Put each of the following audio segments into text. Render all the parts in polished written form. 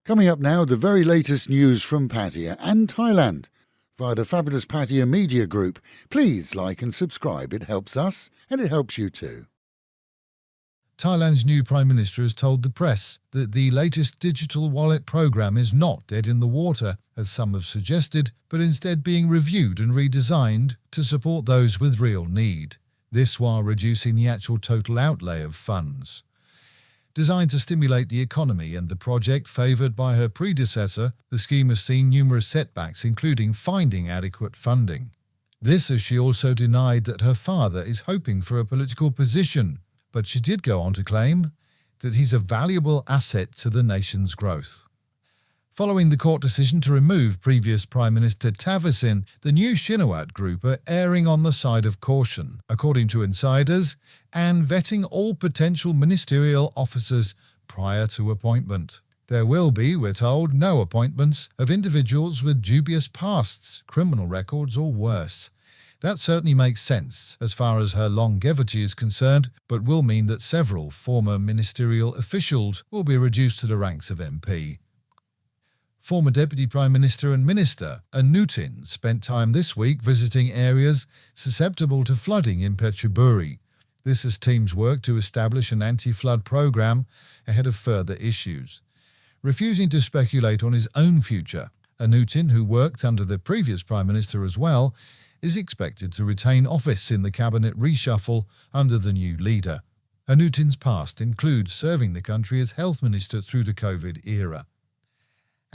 Coming up now, the very latest news from Pattaya and Thailand via the fabulous Pattaya Media Group. Please like and subscribe. It helps us and it helps you too. Thailand's new Prime Minister has told the press that the latest digital wallet program is not dead in the water, as some have suggested, but instead being reviewed and redesigned to support those with real need. This while reducing the actual total outlay of funds. Designed to stimulate the economy and the project favoured by her predecessor, the scheme has seen numerous setbacks, including finding adequate funding. This as she also denied that her father is hoping for a political position, but she did go on to claim that he's a valuable asset to the nation's growth. Following the court decision to remove previous Prime Minister Tavisin, the new Shinawat group are erring on the side of caution, according to insiders, and vetting all potential ministerial officers prior to appointment. There will be, we're told, no appointments of individuals with dubious pasts, criminal records or worse. That certainly makes sense as far as her longevity is concerned, but will mean that several former ministerial officials will be reduced to the ranks of MP. Former Deputy Prime Minister and Minister Anutin spent time this week visiting areas susceptible to flooding in Kanchanaburi. This as teams work to establish an anti-flood program ahead of further issues. Refusing to speculate on his own future, Anutin, who worked under the previous Prime Minister as well, is expected to retain office in the cabinet reshuffle under the new leader. Anutin's past includes serving the country as health minister through the COVID era.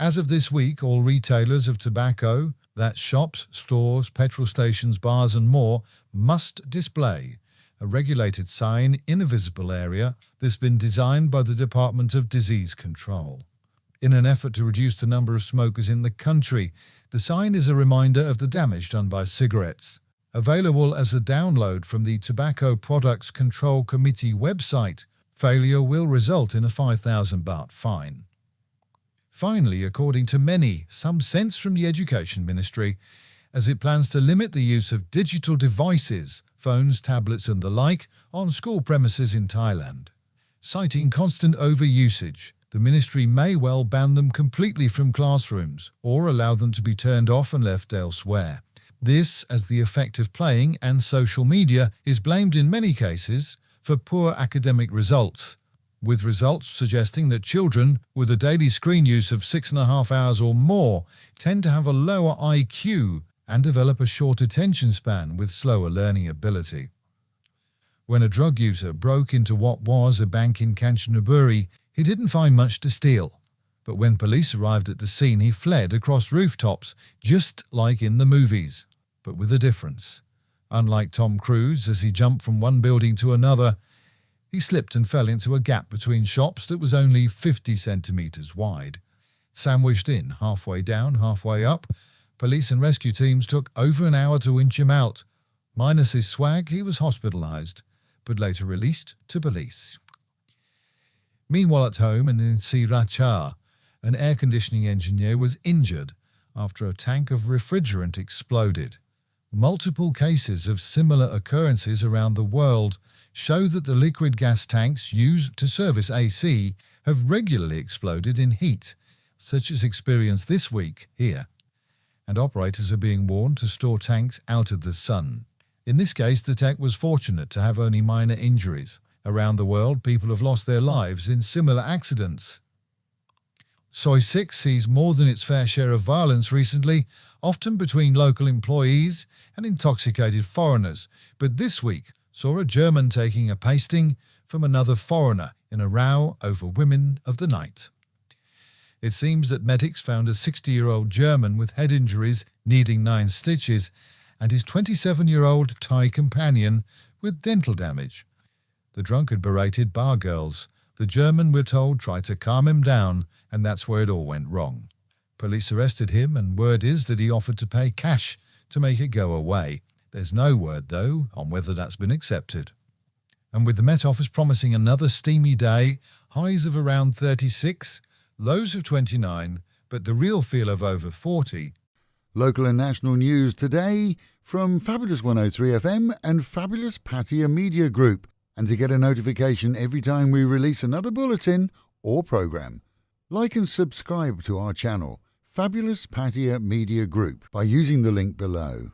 As of this week, all retailers of tobacco, that's shops, stores, petrol stations, bars and more, must display a regulated sign in a visible area that's been designed by the Department of Disease Control. In an effort to reduce the number of smokers in the country, the sign is a reminder of the damage done by cigarettes. Available as a download from the Tobacco Products Control Committee website, failure will result in a 5,000 baht fine. Finally, according to many, some sense from the Education Ministry, as it plans to limit the use of digital devices, phones, tablets and the like, on school premises in Thailand. Citing constant overusage, the ministry may well ban them completely from classrooms or allow them to be turned off and left elsewhere. This, as the effect of playing and social media is blamed in many cases for poor academic results, with results suggesting that children with a daily screen use of 6.5 hours or more tend to have a lower IQ and develop a short attention span with slower learning ability. When a drug user broke into what was a bank in Kanchanaburi, he didn't find much to steal. But when police arrived at the scene, he fled across rooftops, just like in the movies, but with a difference. Unlike Tom Cruise, as he jumped from one building to another, he slipped and fell into a gap between shops that was only 50 centimetres wide. Sandwiched in, halfway down, halfway up, police and rescue teams took over an hour to inch him out. Minus his swag, he was hospitalised, but later released to police. Meanwhile at home and in Sri Racha, an air conditioning engineer was injured after a tank of refrigerant exploded. Multiple cases of similar occurrences around the world show that the liquid gas tanks used to service AC have regularly exploded in heat, such as experienced this week here, and operators are being warned to store tanks out of the sun. In this case, the tech was fortunate to have only minor injuries. Around the world, people have lost their lives in similar accidents. Soi Six sees more than its fair share of violence recently, often between local employees and intoxicated foreigners, but this week saw a German taking a pasting from another foreigner in a row over women of the night. It seems that medics found a 60-year-old German with head injuries needing 9 stitches and his 27-year-old Thai companion with dental damage. The drunkard berated bar girls. The German, we're told, tried to calm him down, and that's where it all went wrong. Police arrested him, and word is that he offered to pay cash to make it go away. There's no word, though, on whether that's been accepted. And with the Met Office promising another steamy day, highs of around 36, lows of 29, but the real feel of over 40. Local and national news today from Fabulous 103 FM and Fabulous Pattaya Media Group. And to get a notification every time we release another bulletin or programme, Like and subscribe to our channel, Fabulous Pattaya Media Group, by using the link below.